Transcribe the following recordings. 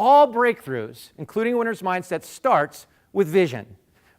all breakthroughs, including winner's mindset, starts with vision.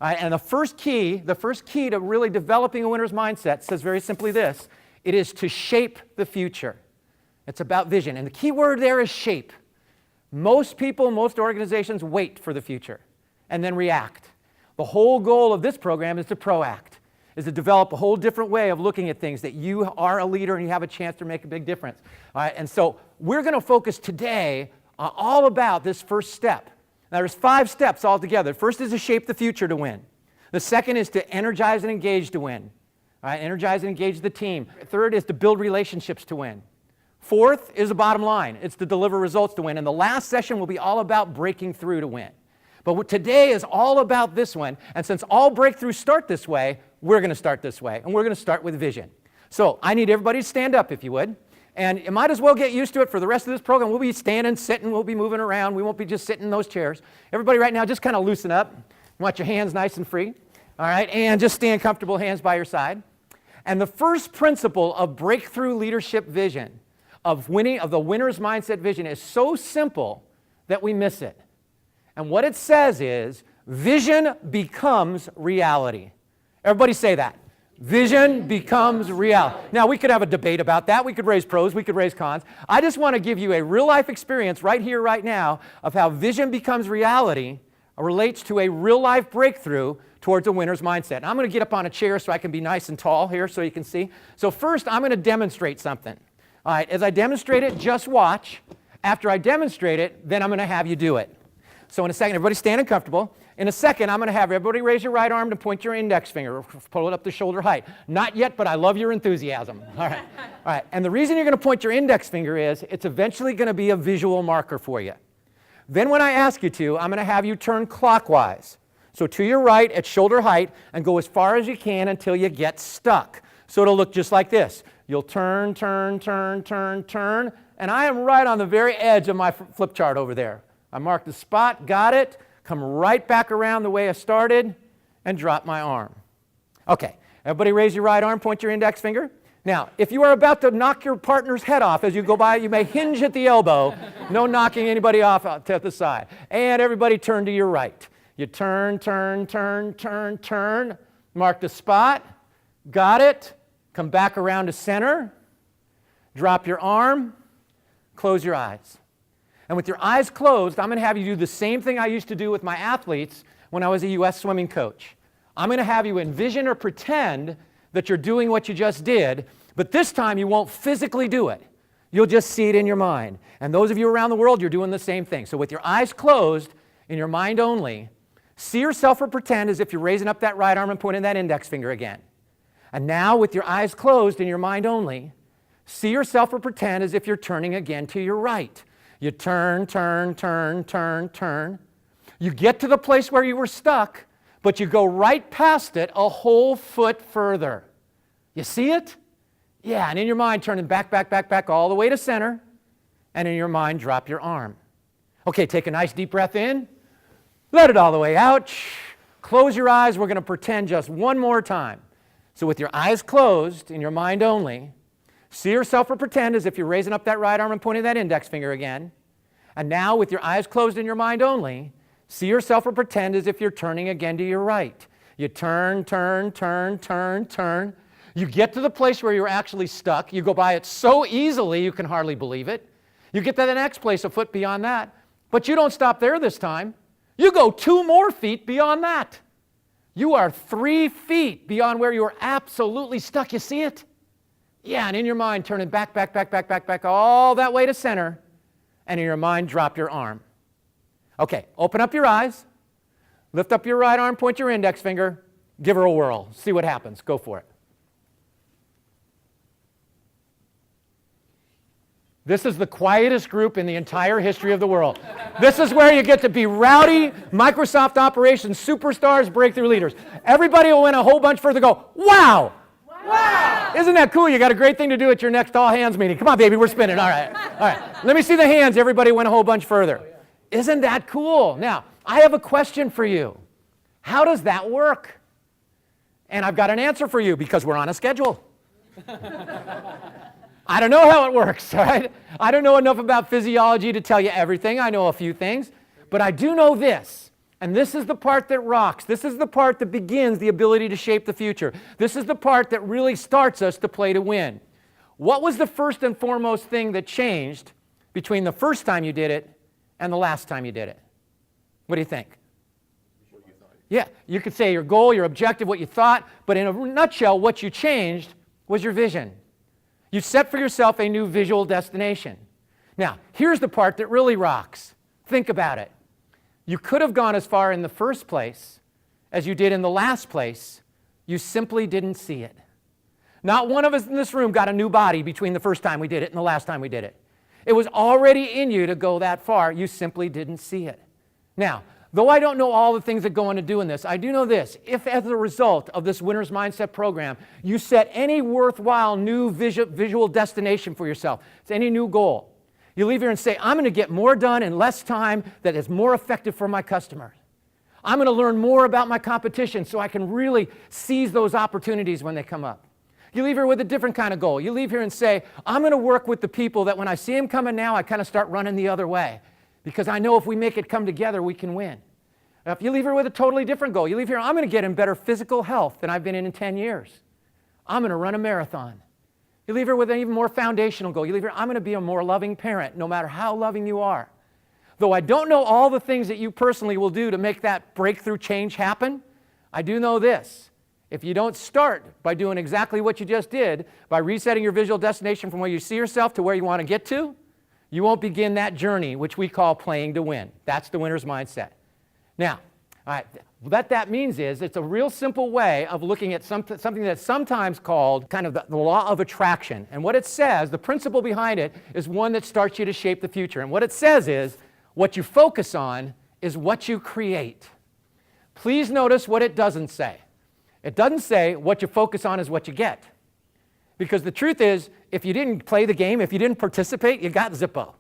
And the first key to really developing a winner's mindset says very simply this: it is to shape the future. It's about vision. And the key word there is shape. Most people, most organizations wait for the future and then react. The whole goal of this program is to proact, is to develop a whole different way of looking at things, that you are a leader and you have a chance to make a big difference. All right, and so we're going to focus today all about this first step. Now, there's 5 steps altogether. First is to shape the future to win. The second is to energize and engage to win. All right, energize and engage the team. Third is to build relationships to win. Fourth is the bottom line. It's to deliver results to win. And the last session will be all about breaking through to win. But today is all about this one. And since all breakthroughs start this way, we're going to start this way. And we're going to start with vision. So I need everybody to stand up, if you would. And you might as well get used to it for the rest of this program. We'll be standing, sitting, we'll be moving around. We won't be just sitting in those chairs. Everybody right now, just kind of loosen up. You want your hands nice and free. All right, and just stand comfortable, hands by your side. And the first principle of breakthrough leadership vision, of the winner's mindset vision, is so simple that we miss it. And what it says is, vision becomes reality. Everybody say that. Vision becomes reality. Now, we could have a debate about that. We could raise pros, we could raise cons. I just want to give you a real-life experience right here, right now, of how vision becomes reality relates to a real-life breakthrough towards a winner's mindset. And I'm going to get up on a chair so I can be nice and tall here so you can see. So first, I'm going to demonstrate something. All right, as I demonstrate it, just watch. After I demonstrate it, then I'm going to have you do it. So in a second, everybody standing comfortable. In a second, I'm going to have everybody raise your right arm and point your index finger, pull it up to shoulder height. Not yet, but I love your enthusiasm. All right. All right. And the reason you're going to point your index finger is it's eventually going to be a visual marker for you. Then when I ask you to, I'm going to have you turn clockwise. So to your right at shoulder height and go as far as you can until you get stuck. So it'll look just like this. You'll turn, turn, turn, turn, turn, and I am right on the very edge of my flip chart over there. I marked the spot, got it, come right back around the way I started, and drop my arm. Okay, everybody raise your right arm, point your index finger. Now, if you are about to knock your partner's head off as you go by, you may hinge at the elbow. No knocking anybody off out to the side. And everybody turn to your right. You turn, turn, turn, turn, turn, mark the spot, got it, come back around to center, drop your arm, close your eyes. And with your eyes closed, I'm going to have you do the same thing I used to do with my athletes when I was a U.S. swimming coach. I'm going to have you envision or pretend that you're doing what you just did, but this time you won't physically do it. You'll just see it in your mind. And those of you around the world, you're doing the same thing. So with your eyes closed, in your mind only, see yourself or pretend as if you're raising up that right arm and pointing that index finger again. And now with your eyes closed in your mind only, see yourself or pretend as if you're turning again to your right. You turn, turn, turn, turn, turn. You get to the place where you were stuck, but you go right past it a whole foot further. You see it? Yeah, and in your mind, turning back, back, back, back, all the way to center, and in your mind, drop your arm. Okay, take a nice deep breath in. Let it all the way out. Close your eyes. We're going to pretend just one more time. So with your eyes closed, in your mind only, see yourself or pretend as if you're raising up that right arm and pointing that index finger again. And now with your eyes closed in your mind only, see yourself or pretend as if you're turning again to your right. You turn, turn, turn, turn, turn. You get to the place where you're actually stuck. You go by it so easily you can hardly believe it. You get to the next place a foot beyond that. But you don't stop there this time. You go 2 more feet beyond that. You are 3 feet beyond where you are absolutely stuck. You see it? Yeah, and in your mind, turning back, back, back, back, back, back, all that way to center. And in your mind, drop your arm. Okay, open up your eyes. Lift up your right arm, point your index finger. Give her a whirl. See what happens. Go for it. This is the quietest group in the entire history of the world. This is where you get to be rowdy Microsoft operations superstars, breakthrough leaders. Everybody will win a whole bunch further. Go, wow! Wow! Isn't that cool? You got a great thing to do at your next all hands meeting. Come on, baby, we're spinning. All right. All right. Let me see the hands. Everybody went a whole bunch further. Isn't that cool? Now, I have a question for you. How does that work? And I've got an answer for you because we're on a schedule. I don't know how it works, right? I don't know enough about physiology to tell you everything. I know a few things, but I do know this, and this is the part that rocks. This is the part that begins the ability to shape the future. This is the part that really starts us to play to win. What was the first and foremost thing that changed between the first time you did it and the last time you did it? What do you think? Yeah, you could say your goal, your objective, what you thought, but in a nutshell, what you changed was your vision. You set for yourself a new visual destination. Now, here's the part that really rocks. Think about it. You could have gone as far in the first place as you did in the last place. You simply didn't see it. Not one of us in this room got a new body between the first time we did it and the last time we did it. It was already in you to go that far. You simply didn't see it. Now, though I don't know all the things that go into doing this, I do know this. If as a result of this Winner's Mindset program, you set any worthwhile new visual destination for yourself, it's any new goal, you leave here and say, I'm going to get more done in less time that is more effective for my customers. I'm going to learn more about my competition so I can really seize those opportunities when they come up. You leave here with a different kind of goal. You leave here and say, I'm going to work with the people that when I see them coming now, I kind of start running the other way. Because I know if we make it come together, we can win. If you leave here with a totally different goal, you leave here, I'm going to get in better physical health than I've been in 10 years. I'm going to run a marathon. You leave here with an even more foundational goal. You leave here, I'm going to be a more loving parent, no matter how loving you are. Though I don't know all the things that you personally will do to make that breakthrough change happen, I do know this. If you don't start by doing exactly what you just did, by resetting your visual destination from where you see yourself to where you want to get to, you won't begin that journey, which we call playing to win. That's the winner's mindset. Now, all right, what that means is it's a real simple way of looking at something that's sometimes called kind of the law of attraction. And what it says, the principle behind it, is one that starts you to shape the future. And what it says is, what you focus on is what you create. Please notice what it doesn't say. It doesn't say what you focus on is what you get. Because the truth is, if you didn't play the game, if you didn't participate, you got Zippo.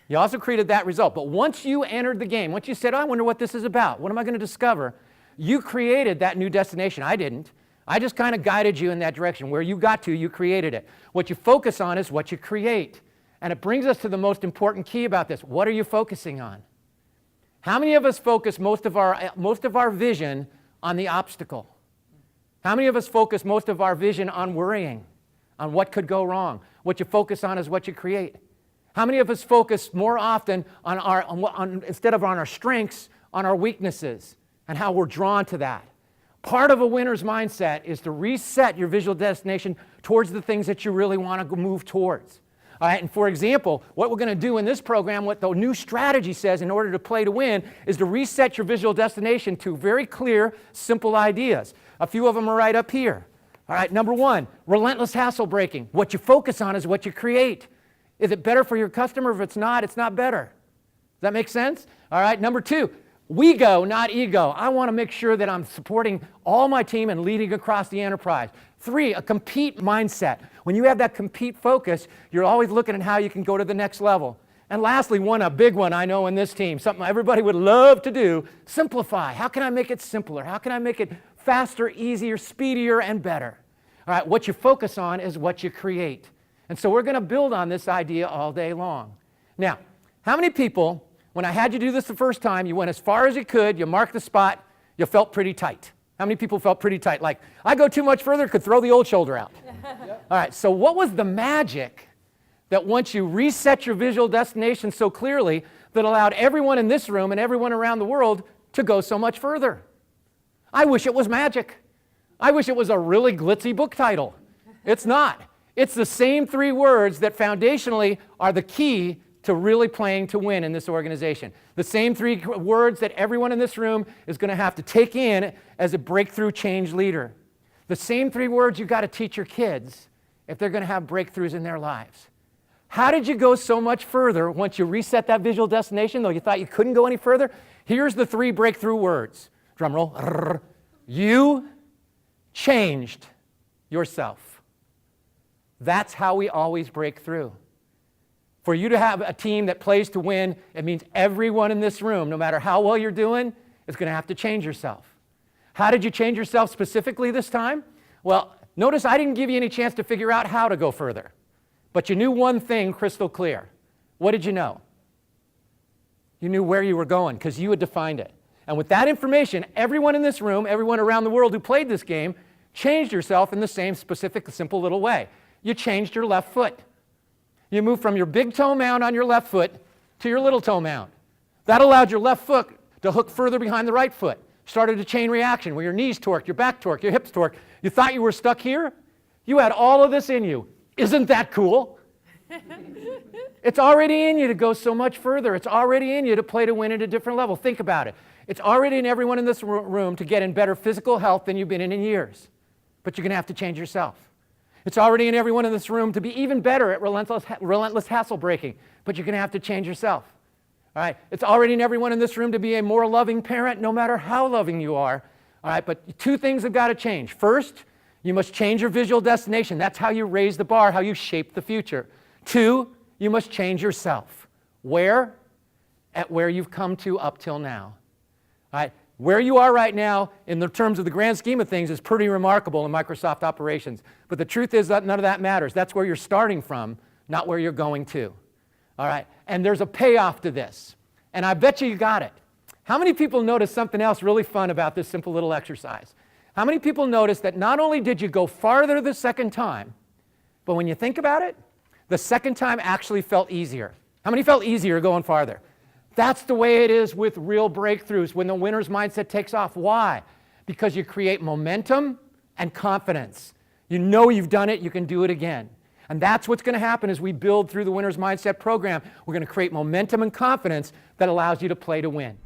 You also created that result. But once you entered the game, once you said, oh, I wonder what this is about, what am I going to discover? You created that new destination. I didn't. I just kind of guided you in that direction. Where you got to, you created it. What you focus on is what you create. And it brings us to the most important key about this. What are you focusing on? How many of us focus most of our vision on the obstacle? How many of us focus most of our vision on worrying, on what could go wrong? What you focus on is what you create. How many of us focus more often instead of on our strengths, on our weaknesses and how we're drawn to that? Part of a winner's mindset is to reset your visual destination towards the things that you really want to move towards. All right, and for example, what we're going to do in this program, what the new strategy says in order to play to win, is to reset your visual destination to very clear, simple ideas. A few of them are right up here. All right, number one, relentless hassle breaking. What you focus on is what you create. Is it better for your customer? If it's not better. Does that make sense? All right, number two, we go, not ego. I want to make sure that I'm supporting all my team and leading across the enterprise. Three, a compete mindset. When you have that compete focus, you're always looking at how you can go to the next level. And lastly, a big one I know in this team, something everybody would love to do, simplify. How can I make it simpler? How can I make it faster, easier, speedier, and better? All right, what you focus on is what you create. And so we're going to build on this idea all day long. Now, how many people, when I had you do this the first time, you went as far as you could, you marked the spot, you felt pretty tight? How many people felt pretty tight? Like, I go too much further, could throw the old shoulder out. All right, so what was the magic that once you reset your visual destination so clearly that allowed everyone in this room and everyone around the world to go so much further? I wish it was magic. I wish it was a really glitzy book title. It's not. It's the same three words that foundationally are the key to really playing to win in this organization. The same three words that everyone in this room is going to have to take in as a breakthrough change leader. The same three words you've got to teach your kids if they're going to have breakthroughs in their lives. How did you go so much further once you reset that visual destination, though you thought you couldn't go any further? Here's the three breakthrough words. Drum roll. You changed yourself. That's how we always break through. For you to have a team that plays to win, it means everyone in this room, no matter how well you're doing, is going to have to change yourself. How did you change yourself specifically this time? Well, notice I didn't give you any chance to figure out how to go further. But you knew one thing crystal clear. What did you know? You knew where you were going because you had defined it. And with that information, everyone in this room, everyone around the world who played this game, changed yourself in the same specific, simple little way. You changed your left foot. You moved from your big toe mound on your left foot to your little toe mound. That allowed your left foot to hook further behind the right foot. Started a chain reaction where your knees torqued, your back torqued, your hips torqued. You thought you were stuck here? You had all of this in you. Isn't that cool? It's already in you to go so much further. It's already in you to play to win at a different level. Think about it. It's already in everyone in this room to get in better physical health than you've been in years. But you're going to have to change yourself. It's already in everyone in this room to be even better at relentless hassle breaking. But you're going to have to change yourself. All right? It's already in everyone in this room to be a more loving parent, no matter how loving you are. All right? But two things have got to change. First, you must change your visual destination. That's how you raise the bar, how you shape the future. Two, you must change yourself. Where? At where you've come to up till now. All right? Where you are right now, in the terms of the grand scheme of things, is pretty remarkable in Microsoft operations. But the truth is that none of that matters. That's where you're starting from, not where you're going to. All right? And there's a payoff to this. And I bet you got it. How many people noticed something else really fun about this simple little exercise? How many people noticed that not only did you go farther the second time, but when you think about it, the second time actually felt easier? How many felt easier going farther? That's the way it is with real breakthroughs when the winner's mindset takes off. Why? Because you create momentum and confidence. You know you've done it, you can do it again. And that's what's going to happen as we build through the winner's mindset program. We're going to create momentum and confidence that allows you to play to win.